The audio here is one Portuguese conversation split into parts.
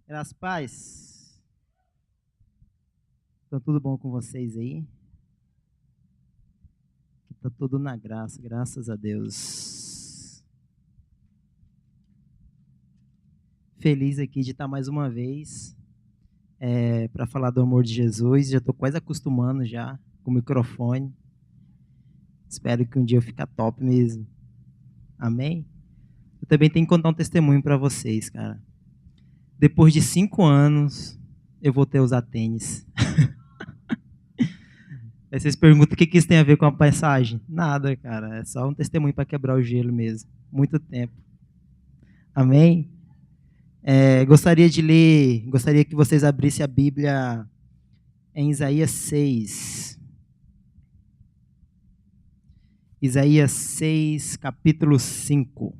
Graças paz. Então, tudo bom com vocês aí? Está tudo na graça, graças a Deus. Feliz aqui de estar mais uma vez para falar do amor de Jesus. Já estou quase acostumando já com o microfone. Espero que um dia eu fique top mesmo. Amém? Eu também tenho que contar um testemunho para vocês, cara. Depois de 5 anos, eu voltei a usar tênis. Aí vocês perguntam o que isso tem a ver com a passagem? Nada, cara. É só um testemunho para quebrar o gelo mesmo. Muito tempo. Amém? Gostaria que vocês abrissem a Bíblia em Isaías 6. Isaías 6, capítulo 5.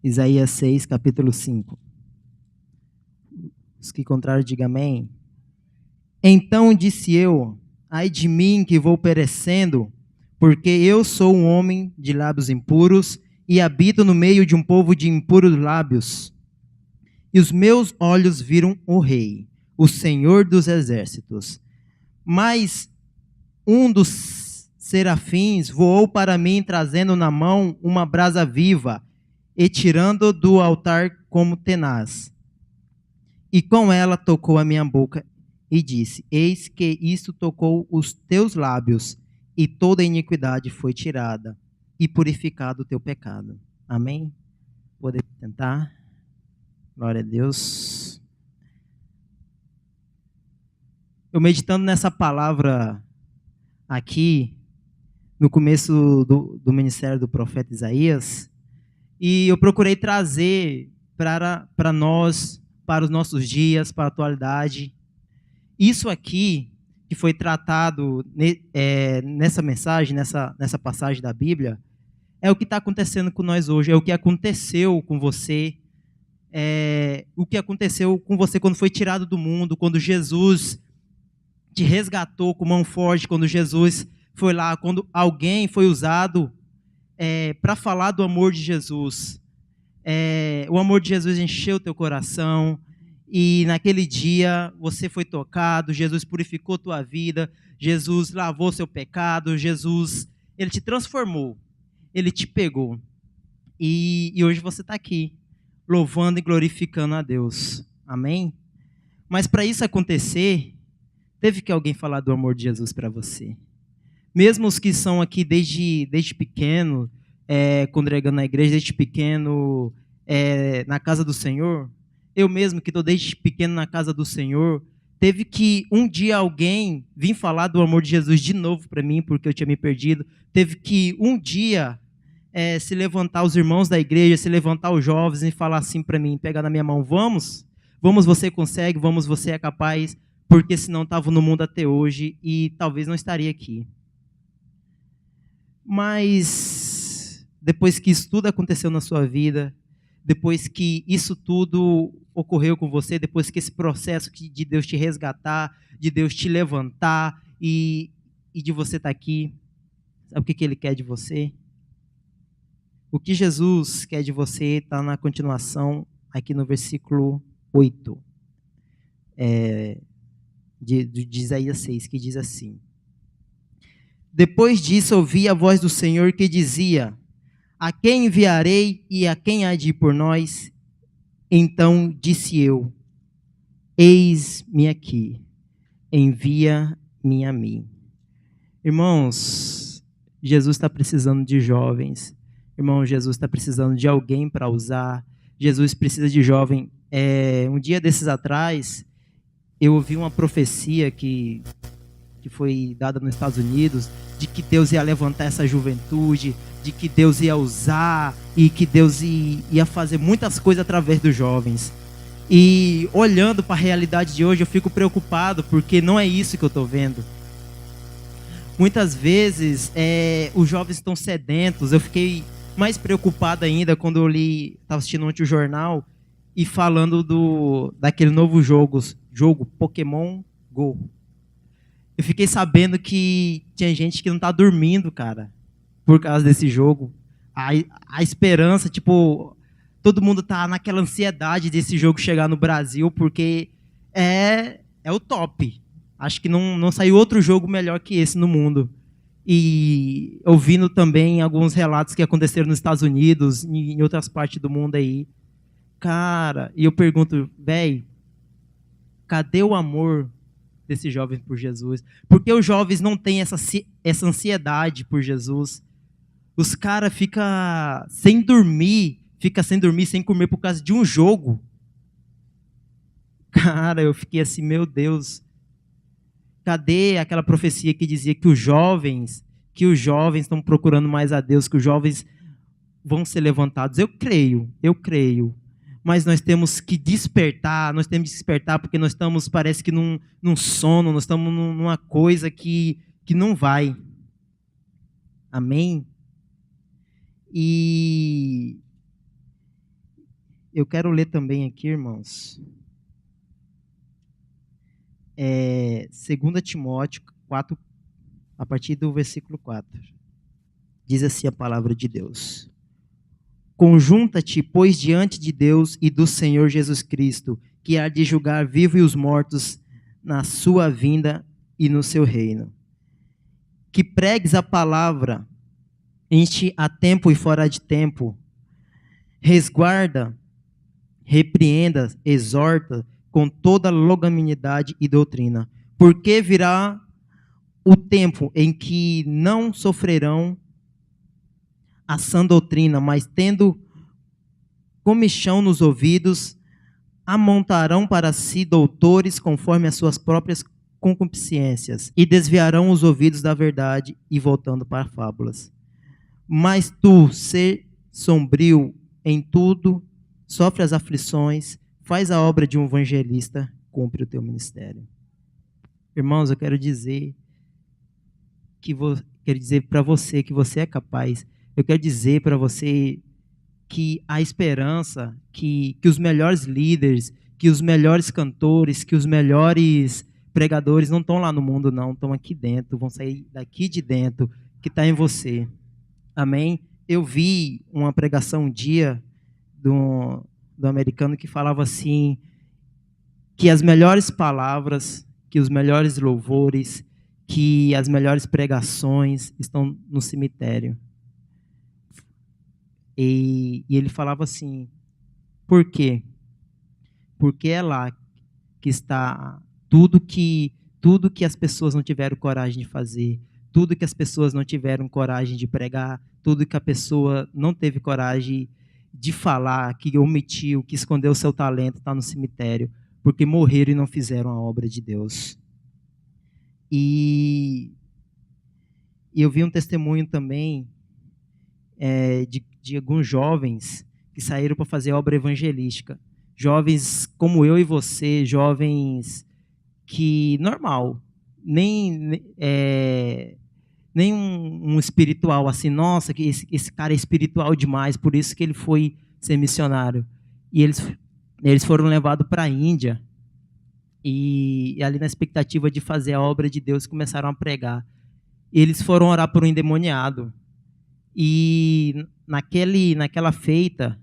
Isaías 6, capítulo 5. Os que encontraram, digam amém. Então disse eu, ai de mim que vou perecendo, porque eu sou um homem de lábios impuros e habito no meio de um povo de impuros lábios. E os meus olhos viram o Rei, o Senhor dos exércitos. Mas um dos serafins voou para mim, trazendo na mão uma brasa viva, e tirando do altar como tenaz. E com ela tocou a minha boca e disse, eis que isto tocou os teus lábios, e toda iniquidade foi tirada, e purificado o teu pecado. Amém? Poder tentar? Glória a Deus. Eu meditando nessa palavra aqui, no começo do ministério do profeta Isaías, e eu procurei trazer para nós, para os nossos dias, para a atualidade. Isso aqui, que foi tratado nessa mensagem, nessa passagem da Bíblia, é o que está acontecendo com nós hoje, é o que aconteceu com você, o que aconteceu com você quando foi tirado do mundo, quando Jesus te resgatou com mão forte, quando Jesus foi lá, quando alguém foi usado para falar do amor de Jesus. O amor de Jesus encheu o teu coração, e naquele dia você foi tocado, Jesus purificou tua vida, Jesus lavou seu pecado, Jesus, ele te transformou, ele te pegou, e hoje você está aqui, louvando e glorificando a Deus, amém? Mas para isso acontecer, teve que alguém falar do amor de Jesus para você. Mesmo os que são aqui desde pequeno, congregando na igreja, desde pequeno, na casa do Senhor, eu mesmo que estou desde pequeno na casa do Senhor, teve que um dia alguém vir falar do amor de Jesus de novo para mim, porque eu tinha me perdido. Teve que um dia se levantar os irmãos da igreja, se levantar os jovens e falar assim para mim, pegar na minha mão, vamos, você consegue, vamos, você é capaz, porque senão estava no mundo até hoje e talvez não estaria aqui. Mas depois que isso tudo aconteceu na sua vida, depois que isso tudo ocorreu com você, depois que esse processo de Deus te resgatar, de Deus te levantar e de você estar aqui, sabe o que Ele quer de você? O que Jesus quer de você está na continuação aqui no versículo 8 de Isaías 6, que diz assim: depois disso ouvi a voz do Senhor que dizia, a quem enviarei e a quem há de ir por nós? Então disse eu, eis-me aqui, envia-me a mim. Irmãos, Jesus está precisando de jovens. Irmão, Jesus está precisando de alguém para usar. Jesus precisa de jovem. Um dia desses atrás, eu ouvi uma profecia que foi dada nos Estados Unidos, de que Deus ia levantar essa juventude, de que Deus ia usar e que Deus ia fazer muitas coisas através dos jovens. E olhando para a realidade de hoje, eu fico preocupado, porque não é isso que eu estou vendo. Muitas vezes, os jovens estão sedentos. Eu fiquei mais preocupado ainda quando eu estava assistindo ontem o jornal, e falando daquele novo jogo Pokémon Go. Eu fiquei sabendo que tinha gente que não tá dormindo, cara, por causa desse jogo. A, a esperança, tipo, todo mundo tá naquela ansiedade desse jogo chegar no Brasil, porque é o top. Acho que não saiu outro jogo melhor que esse no mundo. E ouvindo também alguns relatos que aconteceram nos Estados Unidos, em outras partes do mundo aí. Cara, e eu pergunto, velho, cadê o amor desses jovens por Jesus? Porque os jovens não têm essa ansiedade por Jesus. Os caras ficam sem dormir, sem comer por causa de um jogo. Cara, eu fiquei assim, meu Deus, cadê aquela profecia que dizia que os jovens estão procurando mais a Deus, que os jovens vão ser levantados? Eu creio. Mas nós temos que despertar, porque nós estamos, parece que num sono, nós estamos numa coisa que não vai. Amém? E eu quero ler também aqui, irmãos, 2 Timóteo 4, a partir do versículo 4. Diz assim a palavra de Deus: Conjunta-te, pois, diante de Deus e do Senhor Jesus Cristo, que há de julgar vivos e os mortos na sua vinda e no seu reino. Que pregues a palavra, enche a tempo e fora de tempo, resguarda, repreenda, exorta com toda longanimidade e doutrina, porque virá o tempo em que não sofrerão a sã doutrina, mas tendo comichão nos ouvidos, amontarão para si doutores conforme as suas próprias concupiscências, e desviarão os ouvidos da verdade e voltando para fábulas. Mas tu, ser sombrio em tudo, sofre as aflições, faz a obra de um evangelista, cumpre o teu ministério. Irmãos, eu quero dizer para você que você é capaz. Eu quero dizer para você que a esperança, que os melhores líderes, que os melhores cantores, que os melhores pregadores não estão lá no mundo, não, estão aqui dentro, vão sair daqui de dentro, que está em você. Amém? Eu vi uma pregação um dia do americano que falava assim, que as melhores palavras, que os melhores louvores, que as melhores pregações estão no cemitério. E ele falava assim, por quê? Porque é lá que está tudo que as pessoas não tiveram coragem de fazer, tudo que as pessoas não tiveram coragem de pregar, tudo que a pessoa não teve coragem de falar, que omitiu, que escondeu o seu talento, está no cemitério, porque morreram e não fizeram a obra de Deus. E eu vi um testemunho também de alguns jovens que saíram para fazer obra evangelística. Jovens como eu e você, jovens que, normal, nem um espiritual assim, nossa, que esse cara é espiritual demais, por isso que ele foi ser missionário. E eles foram levados para a Índia, e ali na expectativa de fazer a obra de Deus, começaram a pregar. Eles foram orar por um endemoniado. E naquela feita,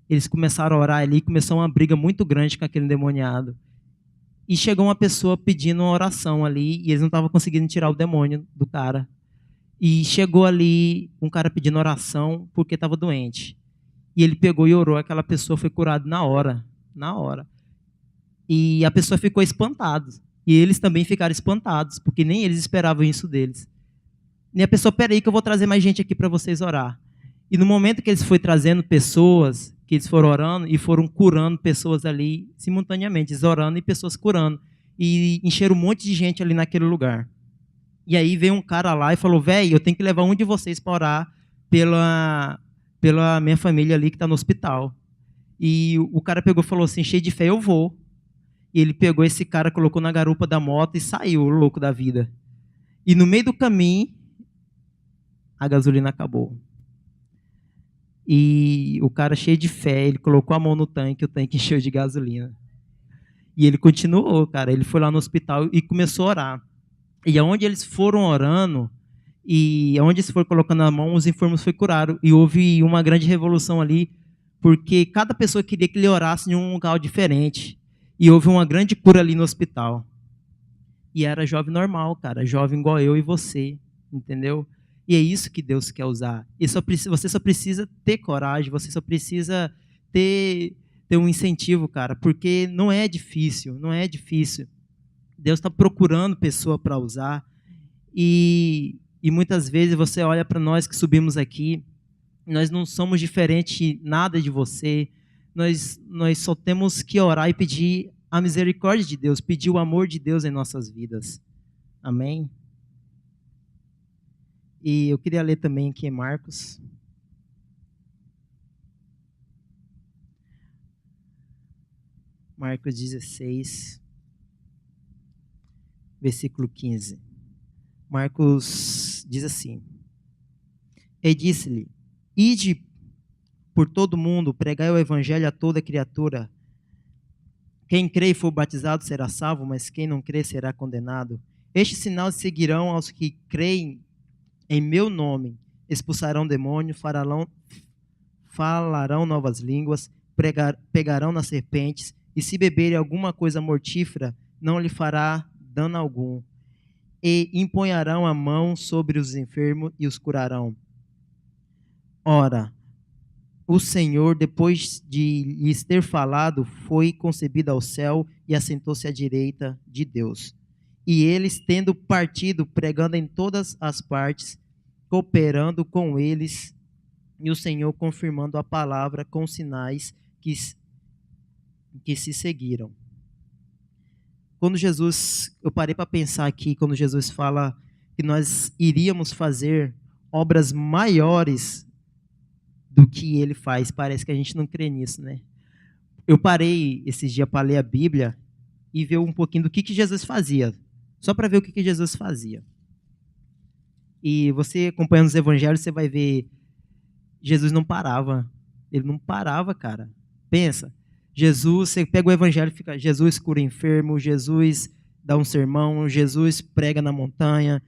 eles começaram a orar ali, começou uma briga muito grande com aquele endemoniado. E chegou uma pessoa pedindo uma oração ali, e eles não estavam conseguindo tirar o demônio do cara. E chegou ali um cara pedindo oração porque estava doente. E ele pegou e orou, aquela pessoa foi curada na hora. E a pessoa ficou espantada. E eles também ficaram espantados, porque nem eles esperavam isso deles. E a pessoa, peraí que eu vou trazer mais gente aqui para vocês orar. E no momento que eles foram trazendo pessoas, que eles foram orando e foram curando pessoas ali simultaneamente, eles orando e pessoas curando. E encheram um monte de gente ali naquele lugar. E aí veio um cara lá e falou, velho, eu tenho que levar um de vocês para orar pela minha família ali que está no hospital. E o cara pegou e falou assim, cheio de fé, eu vou. E ele pegou esse cara, colocou na garupa da moto e saiu, louco da vida. E no meio do caminho, a gasolina acabou. E o cara cheio de fé, ele colocou a mão no tanque, o tanque encheu de gasolina. E ele continuou, cara, ele foi lá no hospital e começou a orar. E aonde eles foram orando, e aonde eles foram colocando a mão, os enfermos foram curados. E houve uma grande revolução ali, porque cada pessoa queria que ele orasse em um lugar diferente. E houve uma grande cura ali no hospital. E era jovem normal, cara, jovem igual eu e você, entendeu? E é isso que Deus quer usar. E você só precisa ter coragem, você só precisa ter, ter um incentivo, cara, porque não é difícil, não é difícil. Deus está procurando pessoa para usar. E muitas vezes você olha para nós que subimos aqui, nós não somos diferente nada de você. Nós só temos que orar e pedir a misericórdia de Deus, pedir o amor de Deus em nossas vidas. Amém? E eu queria ler também aqui em Marcos. Marcos 16, versículo 15. Marcos diz assim: E disse-lhe: Ide por todo mundo, pregai o evangelho a toda criatura. Quem crê e for batizado será salvo, mas quem não crê será condenado. Estes sinais seguirão aos que creem em meu nome: expulsarão demônios, falarão novas línguas, pegarão nas serpentes, e se beberem alguma coisa mortífera, não lhe fará dano algum. E imponharão a mão sobre os enfermos e os curarão. Ora, o Senhor, depois de lhes ter falado, foi concebido ao céu e assentou-se à direita de Deus. E eles, tendo partido, pregando em todas as partes, cooperando com eles, e o Senhor confirmando a palavra com sinais que se seguiram. Quando Jesus, eu parei para pensar aqui, quando Jesus fala que nós iríamos fazer obras maiores do que ele faz, parece que a gente não crê nisso, né? Eu parei esses dias para ler a Bíblia e ver um pouquinho do que Jesus fazia, só para ver o que Jesus fazia. E você acompanhando os evangelhos, você vai ver, Jesus não parava, ele não parava, cara. Pensa, Jesus, você pega o evangelho e fica, Jesus cura enfermo, Jesus dá um sermão, Jesus prega na montanha,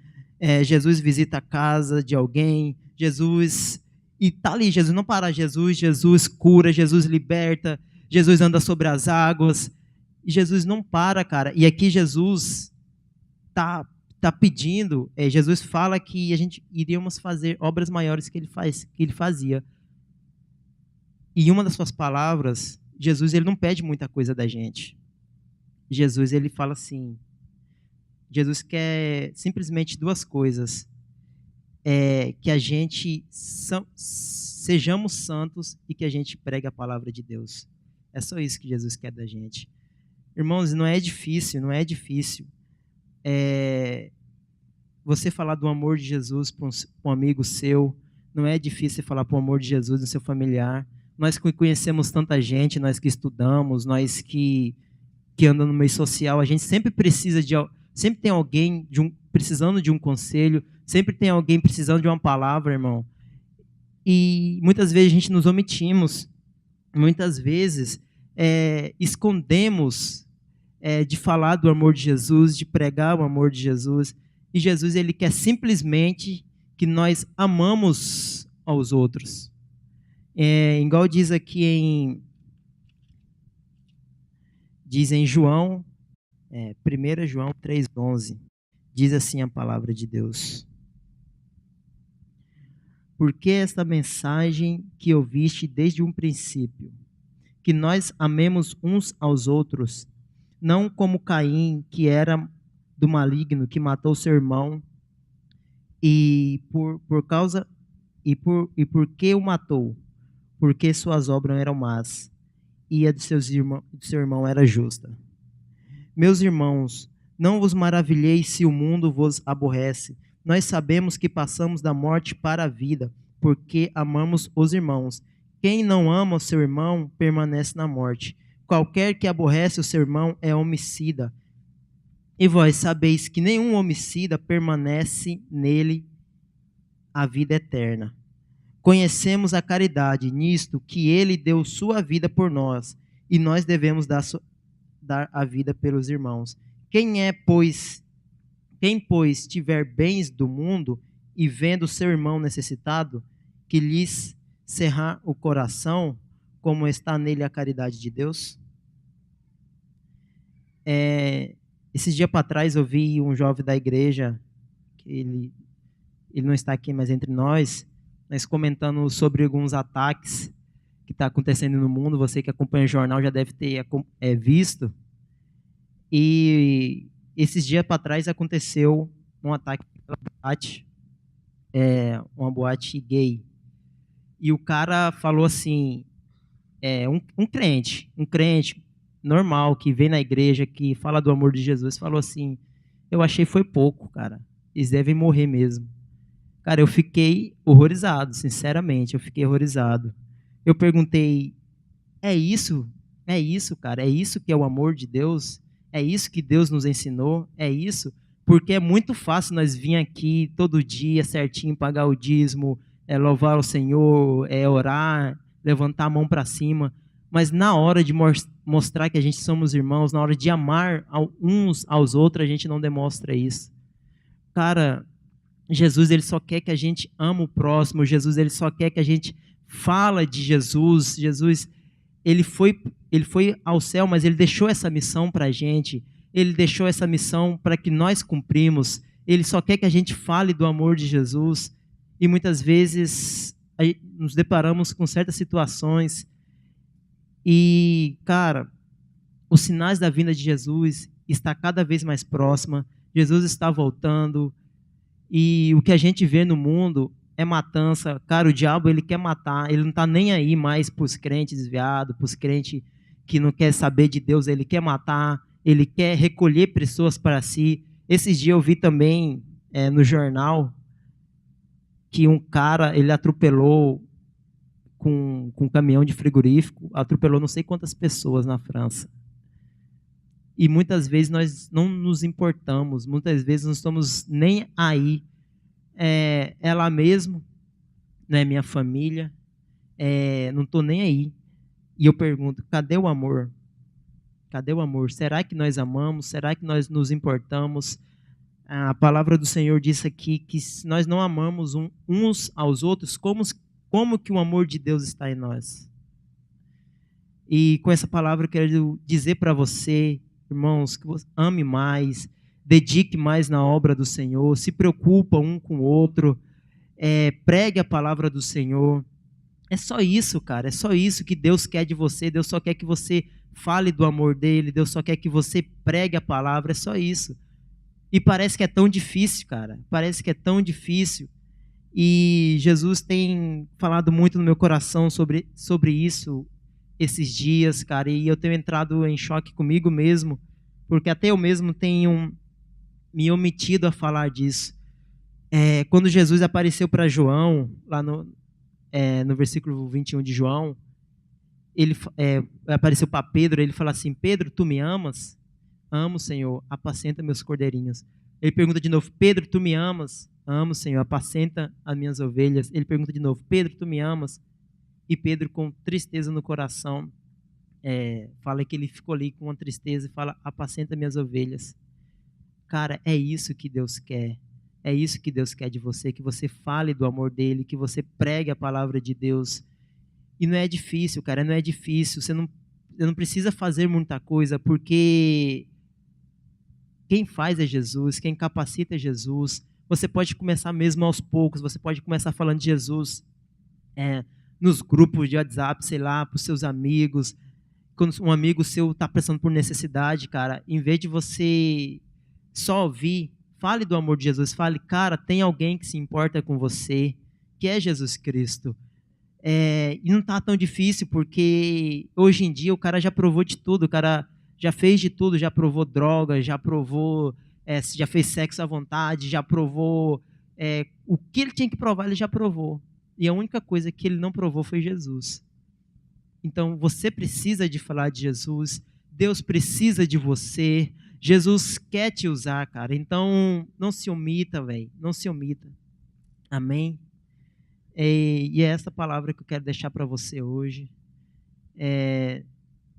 Jesus visita a casa de alguém, Jesus... E tá ali, Jesus não para, Jesus cura, Jesus liberta, Jesus anda sobre as águas, e Jesus não para, cara. E aqui Jesus tá pedindo, Jesus fala que a gente iríamos fazer obras maiores que ele fazia. E uma das suas palavras, Jesus ele não pede muita coisa da gente. Jesus ele fala assim, Jesus quer simplesmente duas coisas. Que a gente sejamos santos e que a gente pregue a palavra de Deus. É só isso que Jesus quer da gente. Irmãos, não é difícil, não é difícil. Você falar do amor de Jesus para um amigo seu, não é difícil falar para o amor de Jesus no seu familiar. Nós que conhecemos tanta gente, nós que estudamos, nós que andam no meio social, a gente sempre precisa sempre tem alguém precisando de um conselho, sempre tem alguém precisando de uma palavra, irmão. E muitas vezes a gente nos omitimos, muitas vezes escondemos de falar do amor de Jesus, de pregar o amor de Jesus. E Jesus ele quer simplesmente que nós amamos aos outros. Igual diz aqui em João, 1 João 3,11, diz assim a palavra de Deus: Porque esta mensagem que ouviste desde um princípio, que nós amemos uns aos outros, não como Caim, que era do maligno, que matou seu irmão, e por que o matou? Porque suas obras eram más, e a de seu irmão era justa. Meus irmãos, não vos maravilheis se o mundo vos aborrece. Nós sabemos que passamos da morte para a vida, porque amamos os irmãos. Quem não ama o seu irmão permanece na morte. Qualquer que aborrece o seu irmão é homicida. E vós sabeis que nenhum homicida permanece nele a vida eterna. Conhecemos a caridade nisto, que ele deu sua vida por nós, e nós devemos dar a vida pelos irmãos. Quem é, pois, Quem, pois, tiver bens do mundo e vendo seu irmão necessitado, que lhes cerrar o coração, como está nele a caridade de Deus? Esses dias para trás eu vi um jovem da igreja, que ele não está aqui mais entre nós comentando sobre alguns ataques que está acontecendo no mundo. Você que acompanha o jornal já deve ter visto. E esses dias para trás aconteceu um ataque uma boate gay. E o cara falou assim, um crente normal, que vem na igreja, que fala do amor de Jesus, falou assim, eu achei foi pouco, cara. Eles devem morrer mesmo. Cara, eu fiquei horrorizado, sinceramente, eu fiquei horrorizado. Eu perguntei, é isso? É isso, cara? É isso que é o amor de Deus? É isso que Deus nos ensinou? É isso? Porque é muito fácil nós vir aqui todo dia certinho, pagar o dízimo, louvar o Senhor, orar, levantar a mão para cima. Mas na hora de mostrar que a gente somos irmãos, na hora de amar uns aos outros, a gente não demonstra isso. Cara, Jesus, ele só quer que a gente ame o próximo. Jesus, ele só quer que a gente fala de Jesus. Jesus, ele foi ao céu, mas ele deixou essa missão para a gente. Ele deixou essa missão para que nós cumprimos. Ele só quer que a gente fale do amor de Jesus. E muitas vezes nos deparamos com certas situações. E, cara, os sinais da vinda de Jesus está cada vez mais próxima. Jesus está voltando. E o que a gente vê no mundo é matança. Cara, o diabo, ele quer matar. Ele não está nem aí mais para os crentes desviados, para os crentes que não querem saber de Deus. Ele quer matar, ele quer recolher pessoas para si. Esses dias eu vi também no jornal que um cara, ele atropelou com um caminhão de frigorífico, atropelou não sei quantas pessoas na França. E muitas vezes nós não nos importamos, muitas vezes não estamos nem aí. É lá mesmo, né, minha família, não estou nem aí. E eu pergunto, cadê o amor? Cadê o amor? Será que nós amamos? Será que nós nos importamos? A palavra do Senhor diz aqui que se nós não amamos uns aos outros, como que o amor de Deus está em nós? E com essa palavra eu quero dizer para você, irmãos, que você ame mais, dedique mais na obra do Senhor, se preocupa um com o outro, pregue a palavra do Senhor. É só isso, cara, é só isso que Deus quer de você. Deus só quer que você fale do amor dele, Deus só quer que você pregue a palavra, é só isso. E parece que é tão difícil, cara, parece que é tão difícil. E Jesus tem falado muito no meu coração sobre isso esses dias, cara, e eu tenho entrado em choque comigo mesmo, porque até eu mesmo tenho me omitido a falar disso. Quando Jesus apareceu para João, lá no versículo 21 de João, ele apareceu para Pedro, ele fala assim, Pedro, tu me amas? Amo, Senhor, apacenta meus cordeirinhos. Ele pergunta de novo, Pedro, tu me amas? Amo, Senhor, apacenta as minhas ovelhas. Ele pergunta de novo, Pedro, tu me amas? E Pedro, com tristeza no coração, fala que ele ficou ali com uma tristeza e fala, apacenta minhas ovelhas. Cara, é isso que Deus quer. É isso que Deus quer de você, que você fale do amor dele, que você pregue a palavra de Deus. E não é difícil, cara, não é difícil. Você não precisa fazer muita coisa, porque quem faz é Jesus, quem capacita é Jesus. Você pode começar mesmo aos poucos, você pode começar falando de Jesus nos grupos de WhatsApp, sei lá, para os seus amigos. Quando um amigo seu está passando por necessidade, cara, em vez de você só ouvir, fale do amor de Jesus, fale, cara, tem alguém que se importa com você, que é Jesus Cristo. E não está tão difícil, porque hoje em dia o cara já provou de tudo, o cara já fez de tudo, já provou droga, já provou, já fez sexo à vontade, já provou o que ele tinha que provar, ele já provou. E a única coisa que ele não provou foi Jesus. Então você precisa de falar de Jesus, Deus precisa de você, Jesus quer te usar, cara. Então não se omita, velho, não se omita. Amém? E é essa palavra que eu quero deixar para você hoje.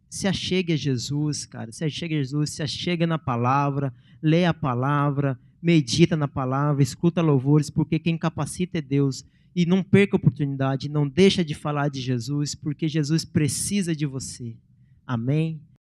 Se achegue a Jesus, cara. Se achegue a Jesus, se achegue na palavra, leia a palavra, medita na palavra, escuta louvores, porque quem capacita é Deus. E não perca a oportunidade, não deixa de falar de Jesus, porque Jesus precisa de você. Amém?